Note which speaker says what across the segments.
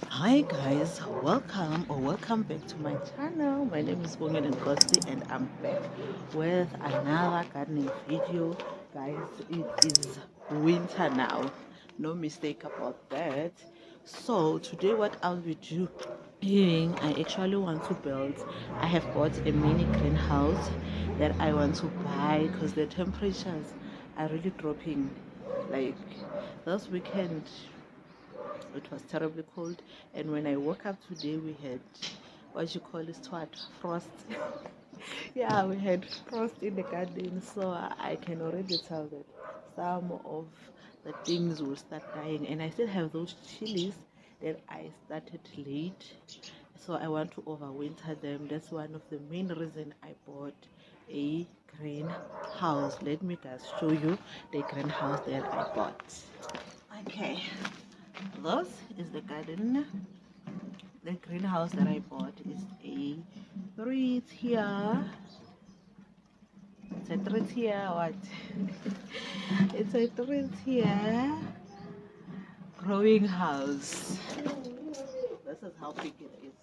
Speaker 1: Hi guys, welcome back to my channel. My name is Bongile and I'm back with another gardening video. Guys, it is winter now, no mistake about that. So today what I'll be doing, I actually want to build, I have bought a mini greenhouse that I want to buy because the temperatures are really dropping. Like this weekend it was terribly cold, and when I woke up today we had what you call it, what, frost. Yeah, we had frost in the garden, so I can already tell that some of the things will start dying, and I still have those chilies that I started late, so I want to overwinter them. That's one of the main reason I bought a greenhouse. Let me just show you the greenhouse that I bought. Okay, this is the garden. The greenhouse that I bought is a 3-tier. It's a 3-tier what? It's a 3-tier growing house. This is how big it is.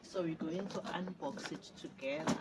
Speaker 1: So we're going to unbox it together.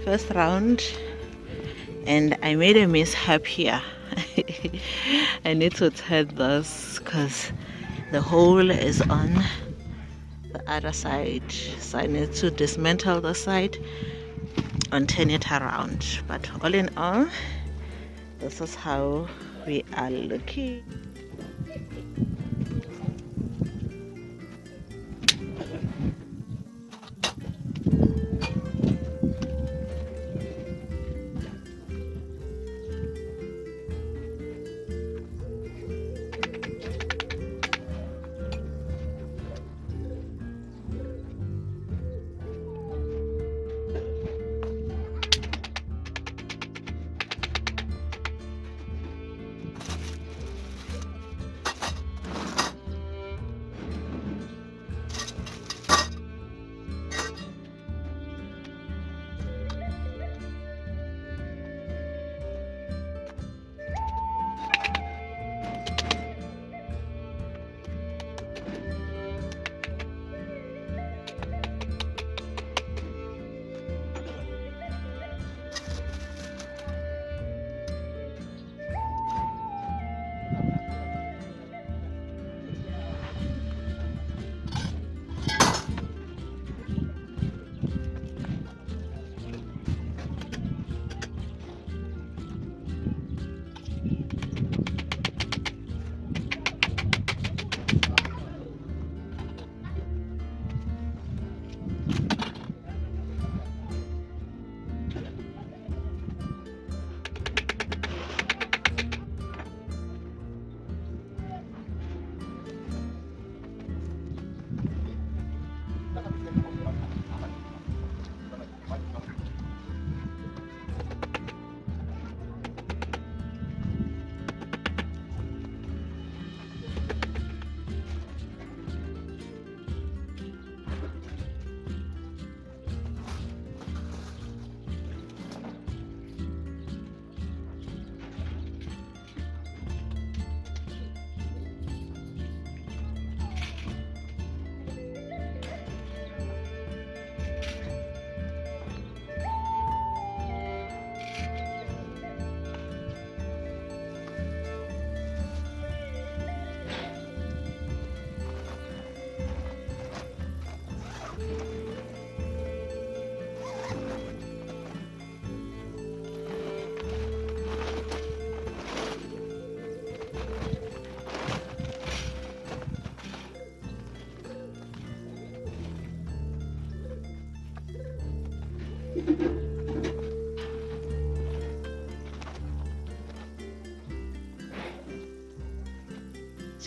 Speaker 1: First round, and I made a mishap here. I need to turn this because the hole is on the other side, so I need to dismantle the side and turn it around. But all in all, this is how we are looking.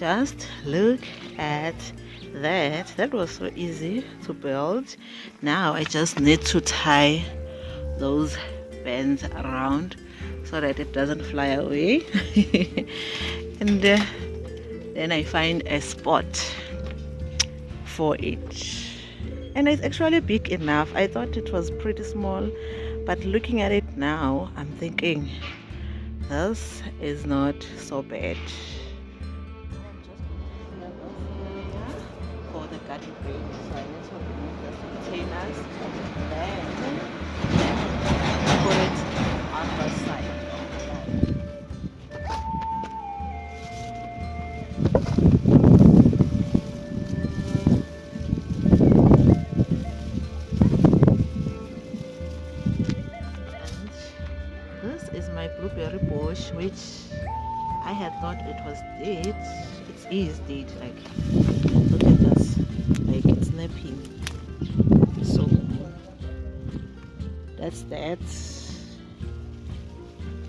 Speaker 1: just look at that. That was so easy to build. Now I just need to tie those bands around so that it doesn't fly away. And then I find a spot for it, and it's actually big enough. I thought it was pretty small, but looking at it now, I'm thinking this is not so bad. For the garden bed, so I need to remove the containers, then put it on the side. This is my blueberry bush, which I had thought it was dead. It is dead. Like, look at this. Like, it's napping. So that's that,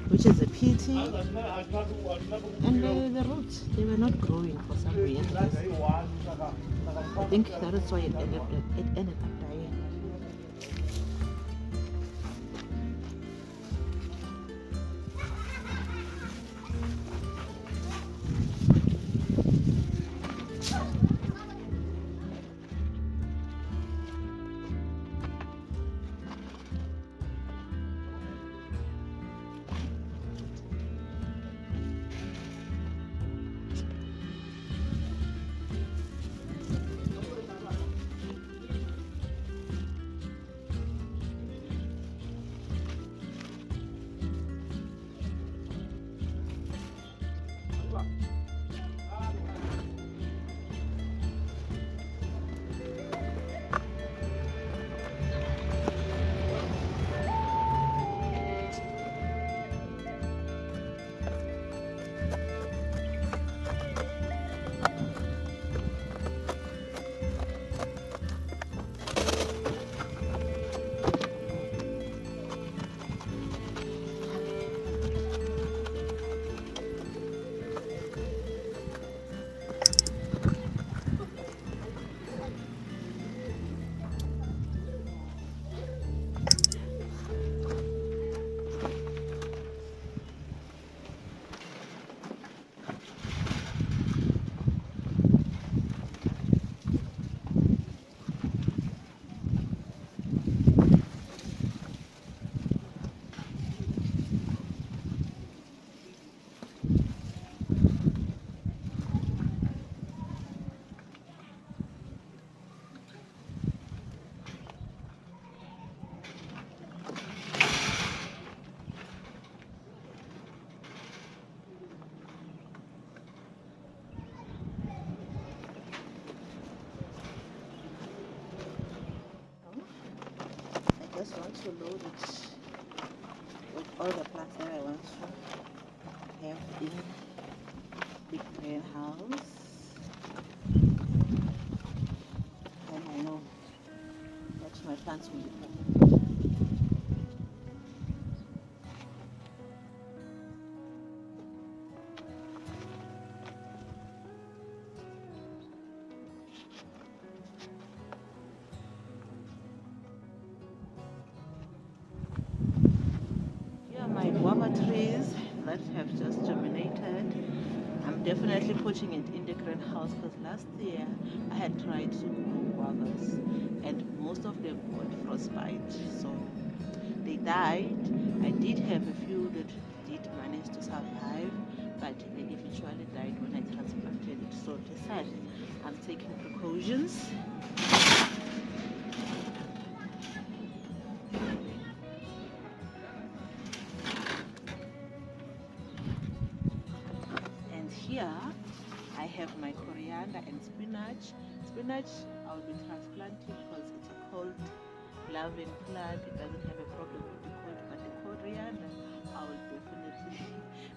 Speaker 1: which is a pity. And the roots, they were not growing for some reason. I think that is why it ended up dying. I just want to load it with all the plants that I want to have in the greenhouse. And I know that my plants will be happy. My guava trees that have just germinated, I'm definitely putting it in the greenhouse because last year I had tried to grow guavas and most of them got frostbite, so they died. I did have a few that did manage to survive, but they eventually died when I transplanted it. So decided I'm taking precautions. Here I have my coriander and spinach. Spinach I will be transplanting because it's a cold loving plant. It doesn't have a problem with the cold, but the coriander I will definitely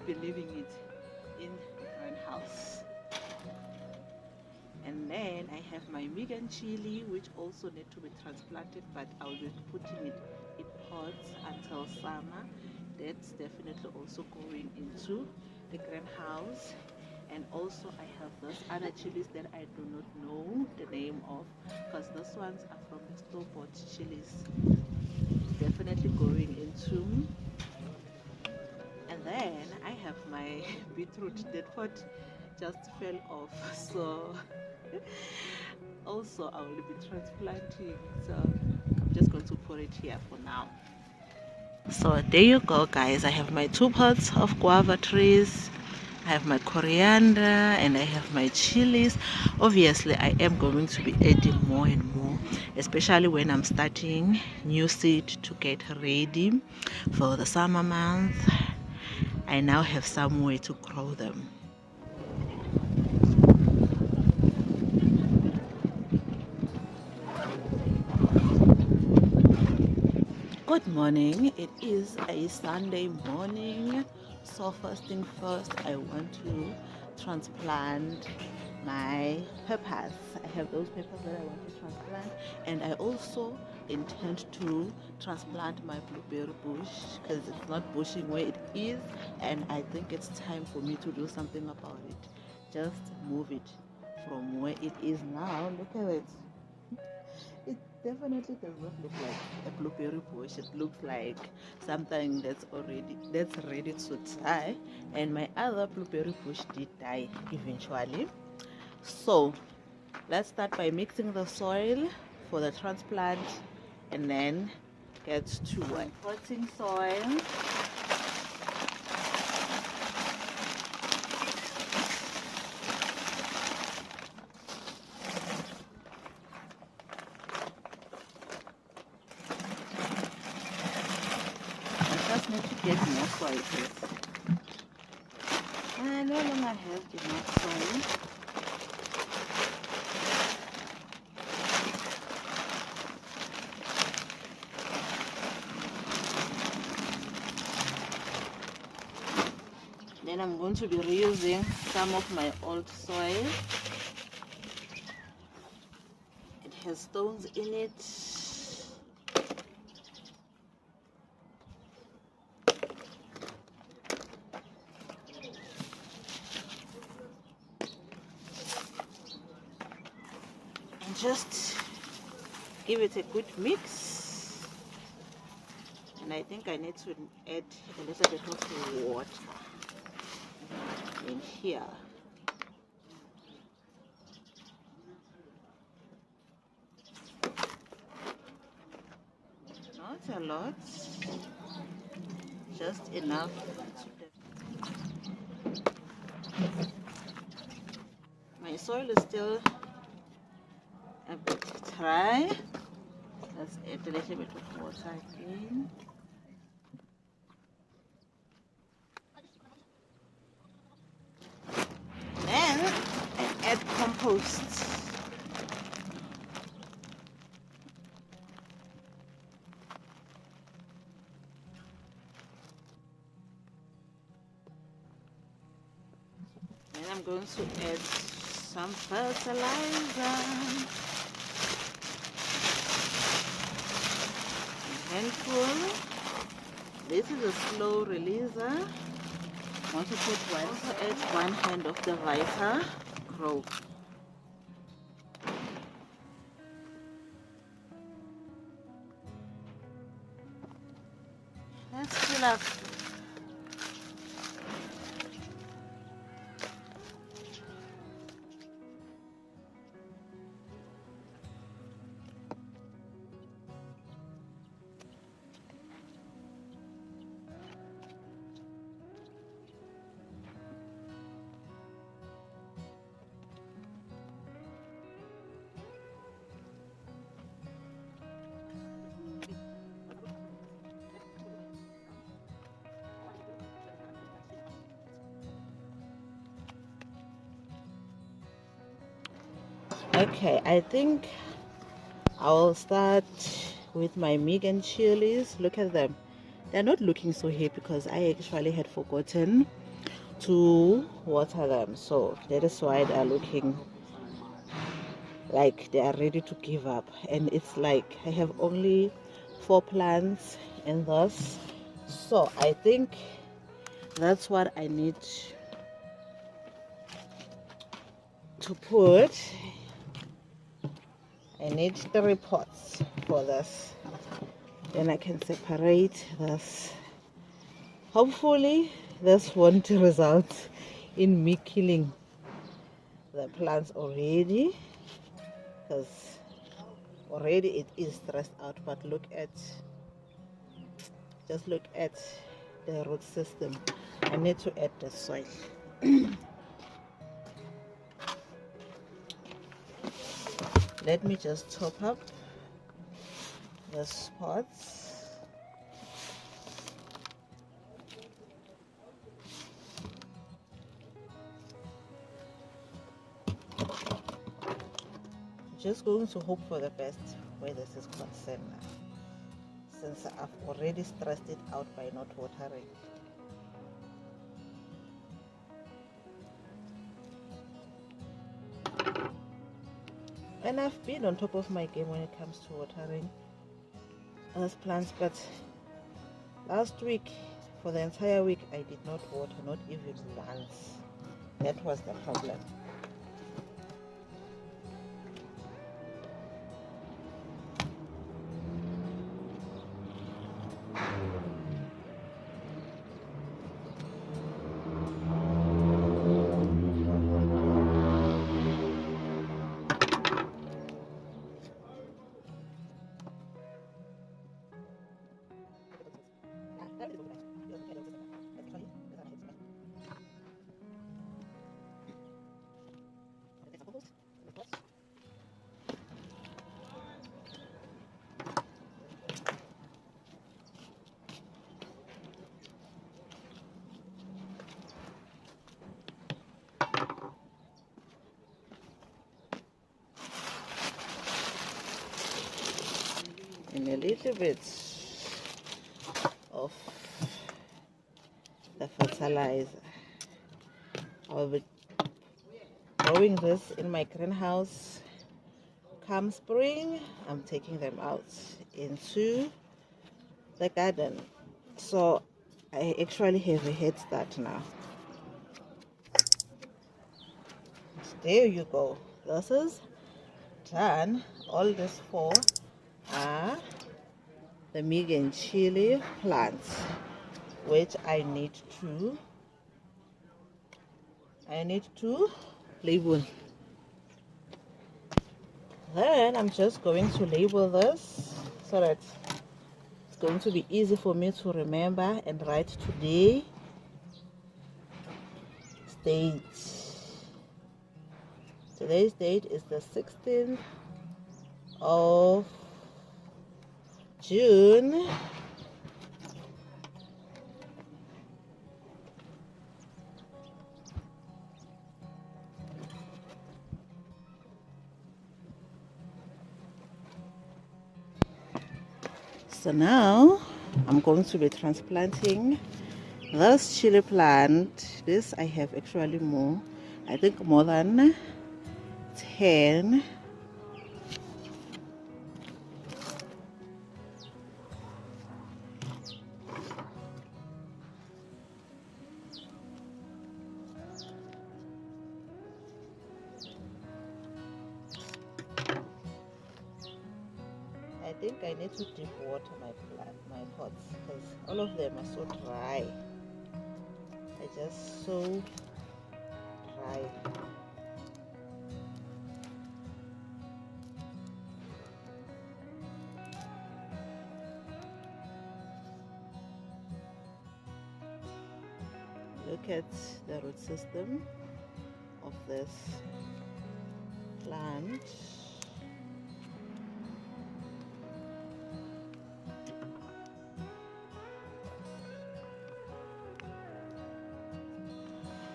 Speaker 1: be leaving it in the greenhouse. And then I have my vegan chili, which also need to be transplanted, but I will be putting it in pots until summer. That's definitely also going into the greenhouse. And also I have this other chilies that I do not know the name of, because these ones are from the store-bought chilies. Definitely going into. And then I have my beetroot. That pot just fell off, so also I will be transplanting, so I'm just going to put it here for now. So there you go, guys. I have my 2 pots of guava trees, I have my coriander, and I have my chilies. Obviously I am going to be adding more and more, especially when I'm starting new seed to get ready for the summer month. I now have somewhere to grow them. Good morning. It is a Sunday morning, so first thing first, I want to transplant my peppers. I have those peppers that I want to transplant, and I also intend to transplant my blueberry bush because it's not bushing where it is, and I think it's time for me to do something about it. Just move it from where it is now. Look at it. It definitely does not look like a blueberry bush. It looks like something that's ready to die. And my other blueberry bush did die eventually. So let's start by mixing the soil for the transplant and then get to potting soil. I just need to get more soil first. I no longer have enough soil. Then I'm going to be reusing some of my old soil. It has stones in it. And just give it a good mix. And I think I need to add a little bit of water in here. Not a lot, just enough to. My soil is still a bit dry. Let's add a little bit of water again. Then I add compost. Then I'm going to add some fertilizer. A handful. This is a slow releaser. I want to put one. Also add 1 hand of the Vita Grow. Let's fill up. Okay, I think I'll start with my Megan chilies. Look at them. They're not looking so happy because I actually had forgotten to water them. So that is why they're looking like they are ready to give up. And it's like I have only 4 plants in this. So I think that's what I need I need 3 pots for this. Then I can separate this. Hopefully this won't result in me killing the plants already, because already it is stressed out. But just look at the root system. I need to add the soil. Let me just top up the spots. Just going to hope for the best where this is concerned now, since I've already stressed it out by not watering. And I've been on top of my game when it comes to watering those plants, but last week, for the entire week, I did not water, not even once. That was the problem. And a little bit of the fertilizer. I'll be growing this in my greenhouse. Come spring, I'm taking them out into the garden. So I actually have a head start now. There you go. This is done. All these 4 are the Megan chili plants, which I need to label. Then I'm just going to label this so that it's going to be easy for me to remember and write today's date. Today's date is the 16th of June. So now I'm going to be transplanting this chili plant. This I have actually more, I think more than 10. I think I need to deep water my pots, because all of them are so dry. They're just so dry. Look at the root system of this plant.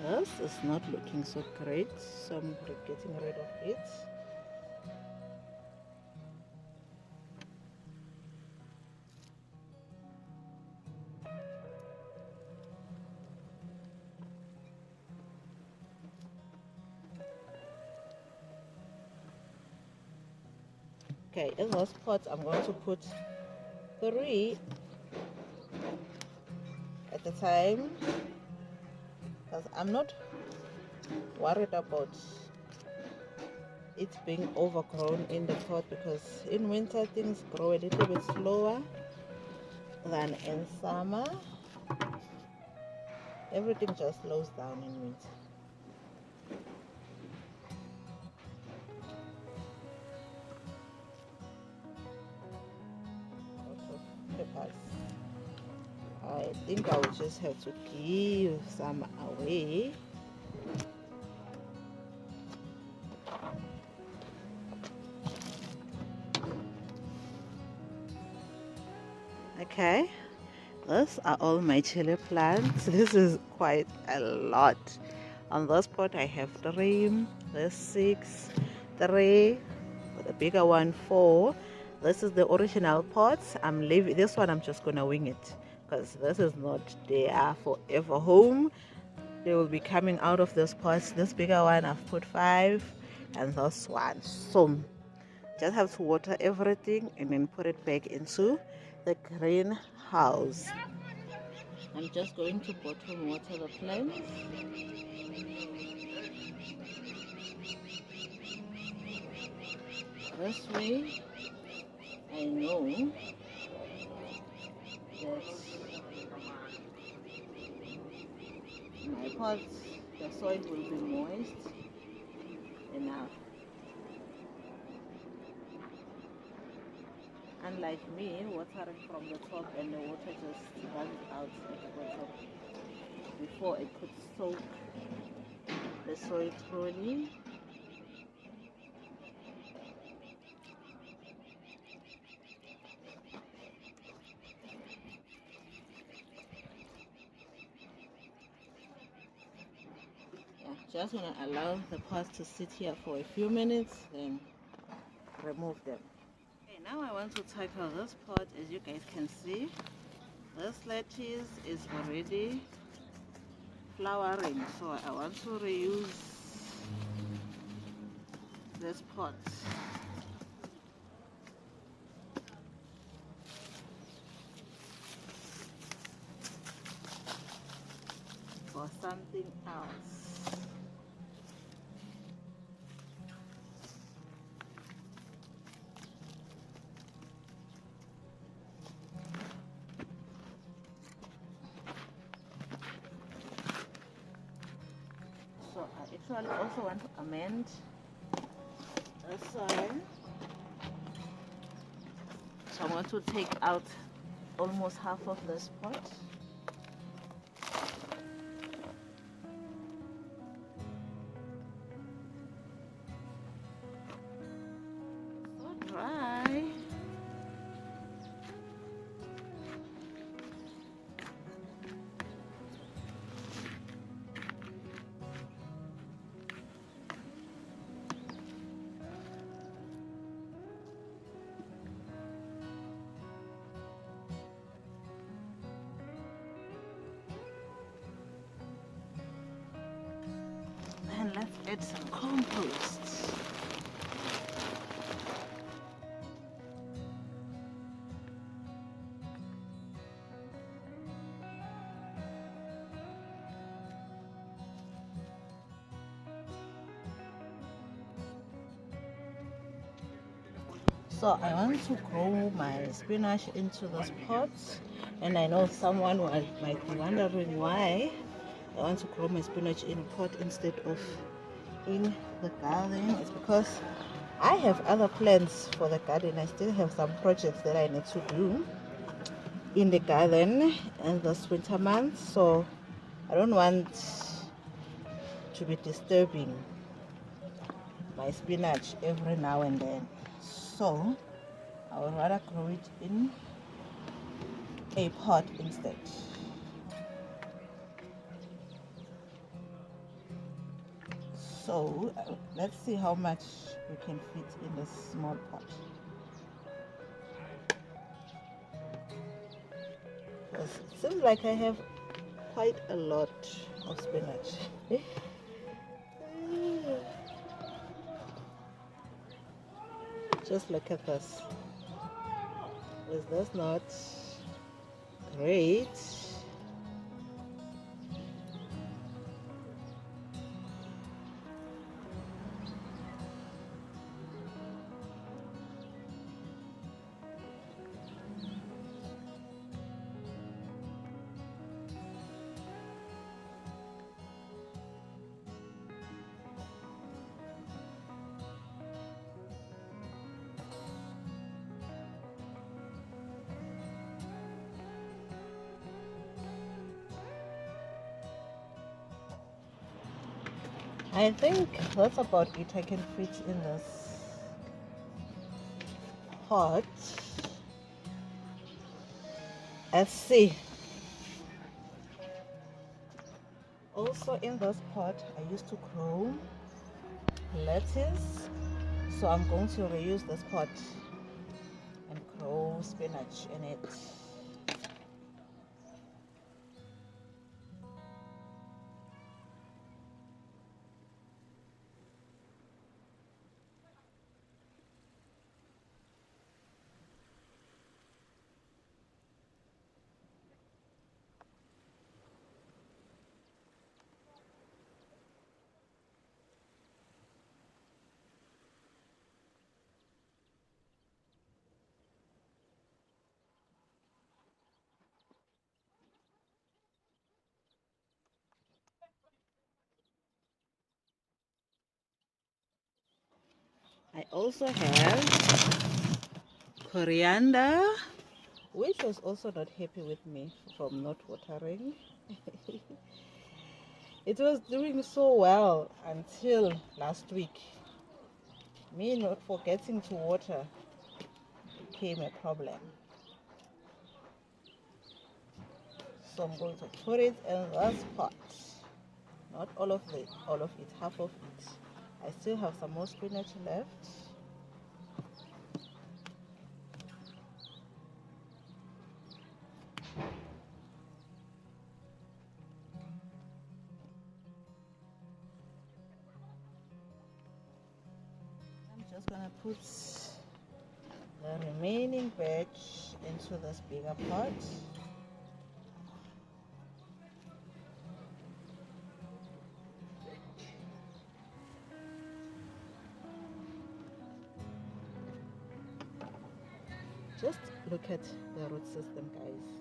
Speaker 1: This is not looking so great, so I'm getting rid of it. Okay, in those pots I'm going to put 3 at a time, because I'm not worried about it's being overgrown in the pot, because in winter things grow a little bit slower than in summer. Everything just slows down in winter. Lot of peppers. I think I will just have to give some away. Okay, these are all my chili plants. This is quite a lot. On this pot I have 3, there's 6, 3, for the bigger one 4. This is the original pot. I'm leaving this one, I'm just gonna wing it, because this is not their forever home. They will be coming out of this pot. This bigger one I've put 5, and this one. So just have to water everything and then put it back into the greenhouse. I'm just going to bottom water the plants. This way I know that my pots, the soil will be moist enough. Unlike me, watering from the top and the water just runs out at the bottom before it could soak the soil thoroughly. Yeah, just want to allow the pots to sit here for a few minutes, then remove them. Okay, now I want to tackle this pot. As you guys can see, this lettuce is already flowering, so I want to reuse this pot for something else. So I actually also want to amend the soil. So I want to take out almost half of this pot. So dry. And let's add some compost. So I want to grow my spinach into this pot, and I know someone might be wondering why I want to grow my spinach in a pot instead of in the garden. It's because I have other plans for the garden. I still have some projects that I need to do in the garden in this winter months, so I don't want to be disturbing my spinach every now and then. So I would rather grow it in a pot instead. So let's see how much we can fit in this small pot. Because it seems like I have quite a lot of spinach. Just look at this. Is this not great? I think that's about it. I can fit in this pot. Let's see. Also in this pot, I used to grow lettuce. So I'm going to reuse this pot and grow spinach in it. I also have coriander, which was also not happy with me from not watering. It was doing so well until last week. Me not forgetting to water became a problem. So I'm going to put it in this pot. Not all of it, half of it. I still have some more spinach left. I'm just gonna put the remaining veg into this bigger pot. Just look at the root system, guys.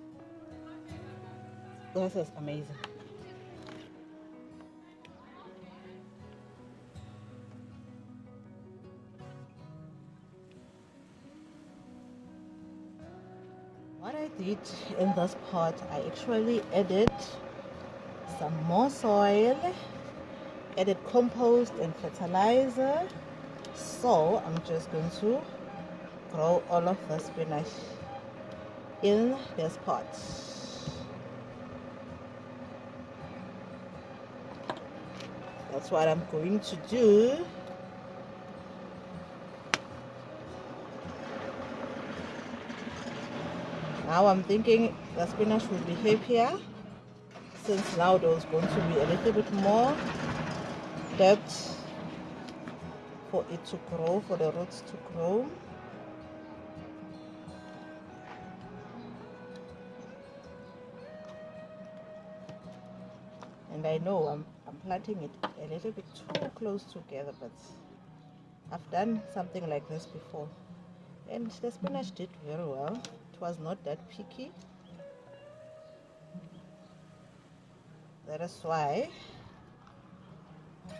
Speaker 1: This is amazing. What I did in this pot, I actually added some more soil, added compost and fertilizer. So I'm just going to grow all of the spinach in this pot. That's what I'm going to do. Now I'm thinking the spinach will be happier since now there's going to be a little bit more depth for it to grow, for the roots to grow. And I know I'm planting it a little bit too close together, but I've done something like this before. And the spinach did very well. It was not that picky. That is why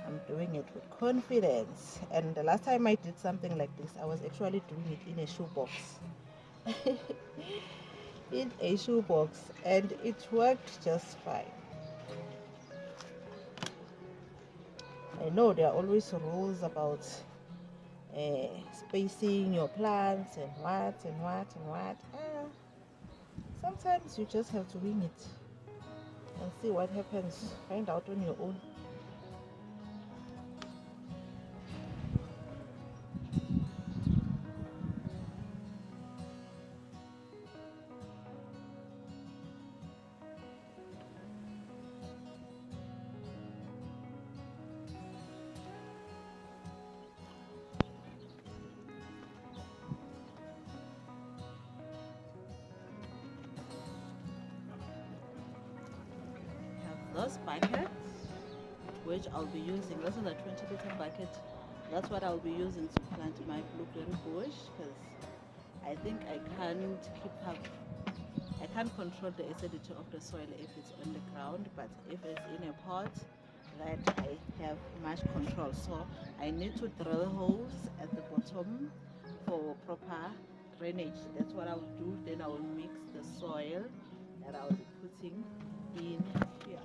Speaker 1: I'm doing it with confidence. And the last time I did something like this, I was actually doing it in a shoebox. In a shoebox, and it worked just fine. I know there are always rules about spacing your plants and what and what and what. Sometimes you just have to wing it and see what happens. Find out on your own. This bucket, which I'll be using, this is a 20-liter bucket. That's what I'll be using to plant my blueberry bush, because I think I can't control the acidity of the soil if it's on the ground, but if it's in a pot, that I have much control. So I need to drill holes at the bottom for proper drainage. That's what I'll do. Then I will mix the soil that I'll be putting in here.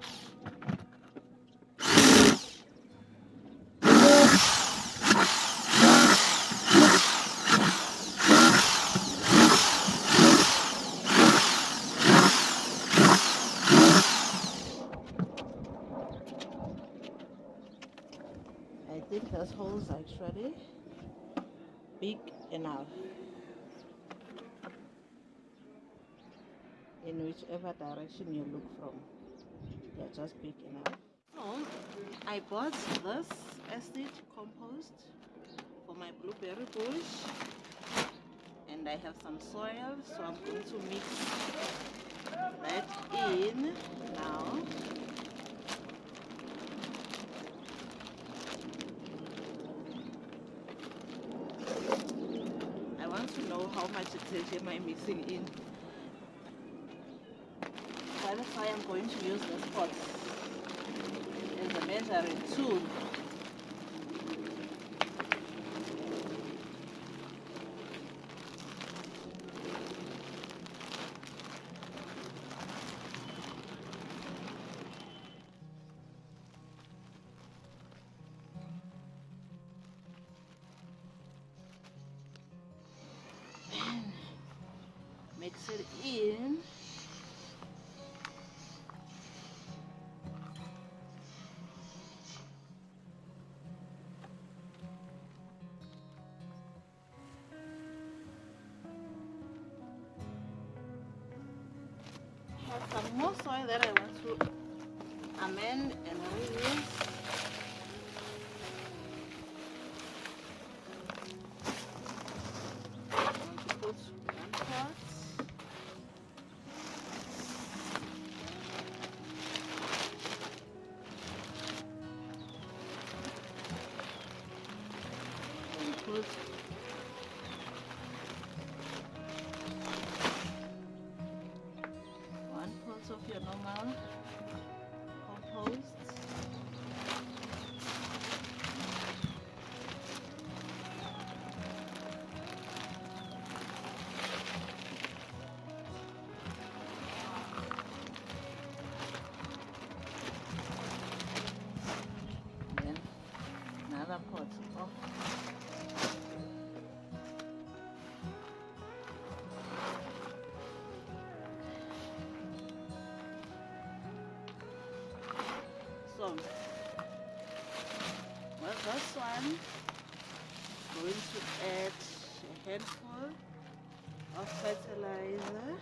Speaker 1: This hole is actually big enough in whichever direction you look from. They're just big enough. So I bought this acid compost for my blueberry bush, and I have some soil, so I'm going to mix that in now. I want to know how much detergent am I mixing in. That's why I'm going to use this pot as a measuring tool. Mix it in. Have some more soil that I want to amend and reuse. I want to put one pot. And put one pot of your normal compost. Then another pot of so with this one, I'm going to add a handful of fertilizer.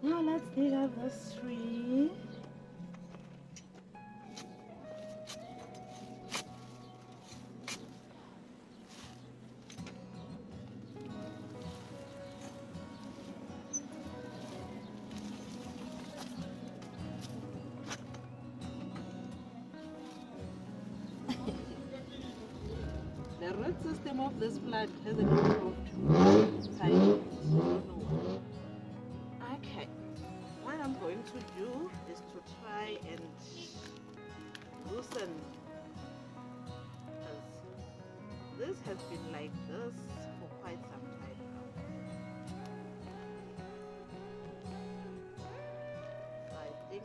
Speaker 1: Now let's dig up this tree. The root system of this plant hasn't improved. I don't know. Okay, what I'm going to do is to try and loosen, because this has been like this for quite some time now. So I think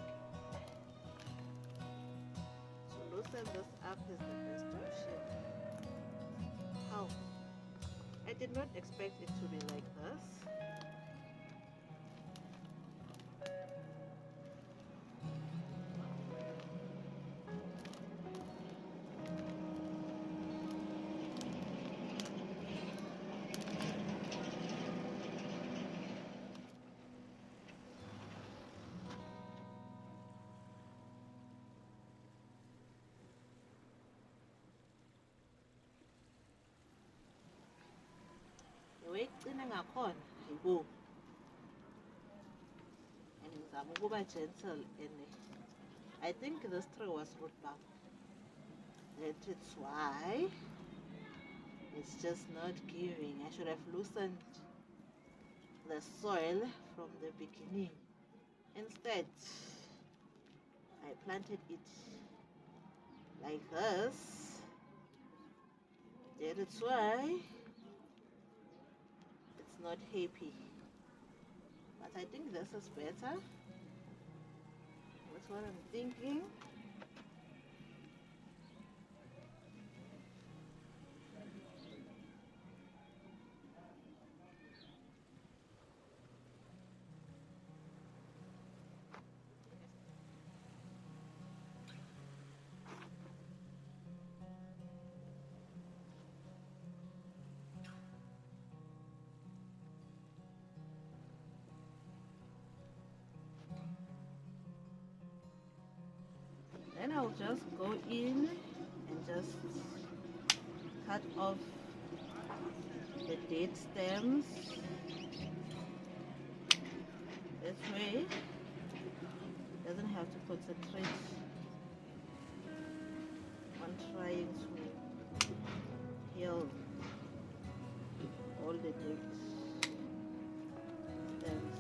Speaker 1: to loosen this up is the best option. How? I did not expect it to be like this. Ekugcina ngakhona yibo, and ngizama ukuba gentle, and I think this tree was root bound. That is why it's just not giving. I should have loosened the soil from the beginning. Instead, I planted it like this. That is why it's not happy. but I think this is better. That's what I'm thinking. Then I'll just go in and just cut off the dead stems. This way it doesn't have to concentrate on trying to heal all the dead stems.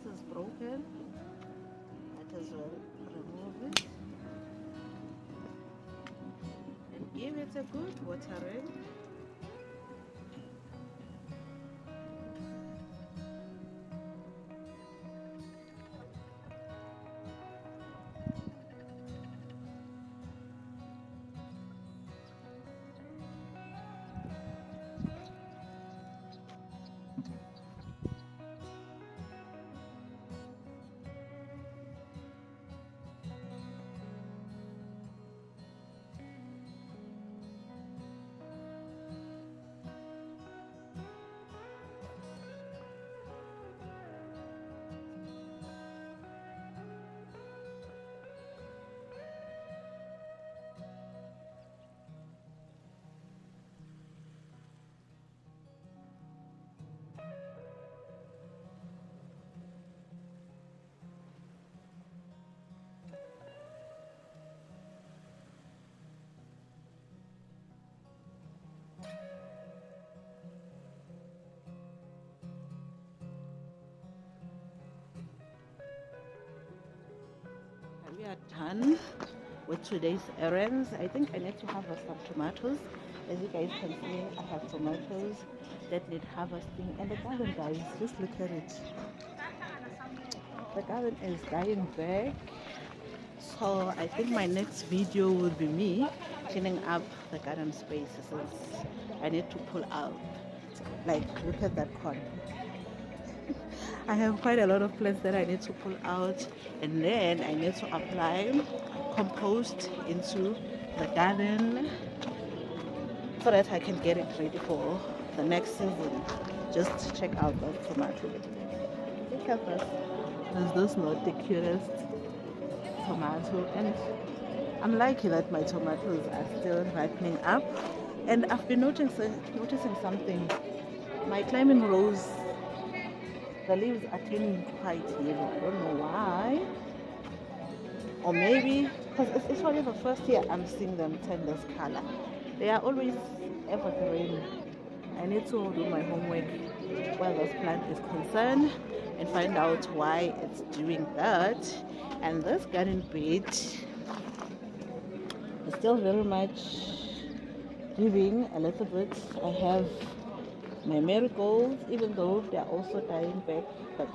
Speaker 1: This is broken. Might as well remove it and give it a good watering. We are done with today's errands. I think I need to harvest some tomatoes. As you guys can see, I have tomatoes that need harvesting. And the garden, guys, just look at it. The garden is dying back. So I think my next video will be me cleaning up the garden spaces. I need to pull out. Like, look at that corn. I have quite a lot of plants that I need to pull out, and then I need to apply compost into the garden so that I can get it ready for the next season. Just check out those tomatoes. Look at this. Is this not the cutest tomato? And I'm lucky that my tomatoes are still ripening up. And I've been noticing something. My climbing rose, the leaves are turning quite yellow. I don't know why. Or maybe because it's only the first year I'm seeing them turn this color. They are always evergreen. I need to do my homework where this plant is concerned and find out why it's doing that. And this garden bed is still very much giving a little bit. I have my marigolds, even though they're also dying back, but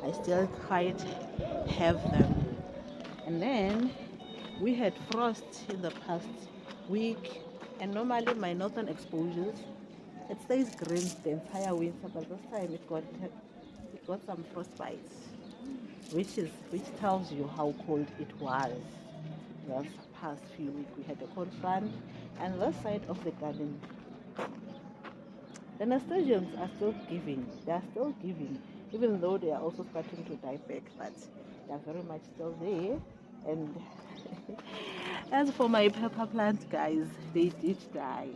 Speaker 1: I still quite have them. And then we had frost in the past week, and normally my northern exposures, it stays green the entire winter, but this time it got some frostbites, which tells you how cold it was. This past few weeks we had a cold front, and this side of the garden, the nasturtiums are still giving. They are still giving, even though they are also starting to die back, but they are very much still there. And as for my pepper plants, guys, they did die.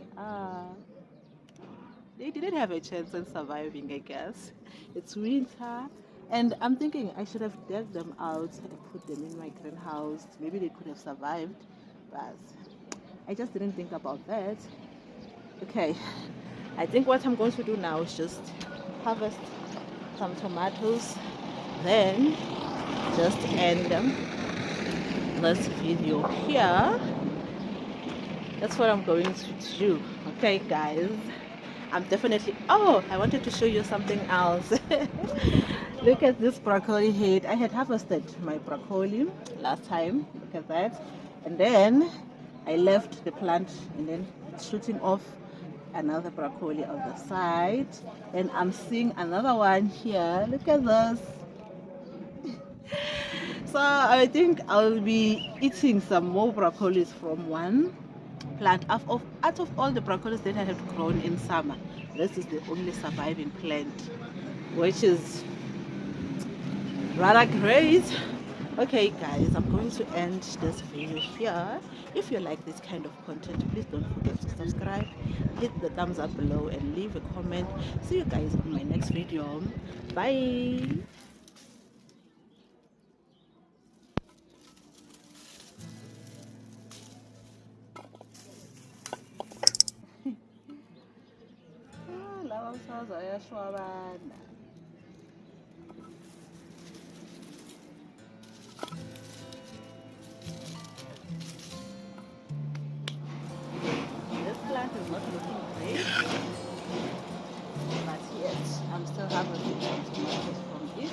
Speaker 1: They didn't have a chance in surviving, I guess. It's winter, and I'm thinking I should have dug them out and put them in my greenhouse. Maybe they could have survived, but I just didn't think about that. Okay, I think what I'm going to do now is just harvest some tomatoes, then just end them this video here, that's what I'm going to do. Okay guys, I'm definitely, oh, I wanted to show you something else. Look at this broccoli head. I had harvested my broccoli last time. Look at that. And then I left the plant, and then it's shooting off another broccoli on the side. And I'm seeing another one here. Look at this. So I think I'll be eating some more broccolis from one plant. Out of all the broccolis that I have grown in summer, this is the only surviving plant, which is rather great. Okay guys, I'm going to end this video here. If you like this kind of content, please don't forget to subscribe, hit the thumbs up below, and leave a comment. See you guys in my next video. Bye. This plant is not looking great, but yet I'm still harvesting some tomatoes from it.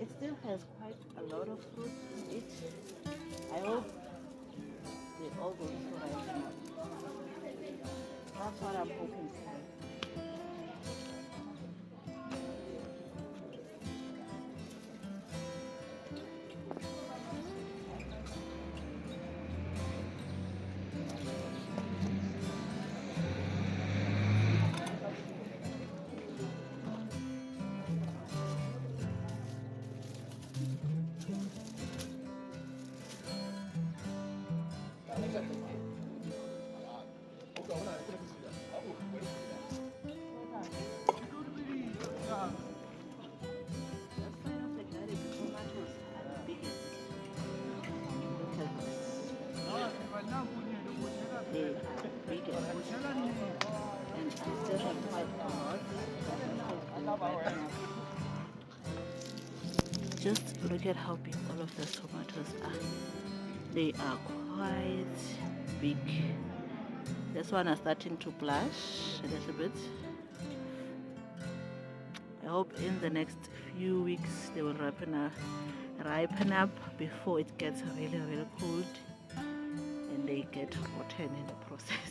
Speaker 1: It still has quite a lot of fruit in it. I hope they all going to ripen up. That's what I'm hoping for. And I still have quite a lot. Just look at how big all of the tomatoes are. They are quite big. This one is starting to blush a little bit. I hope in the next few weeks they will ripen up before it gets really cold and they get rotten in the process.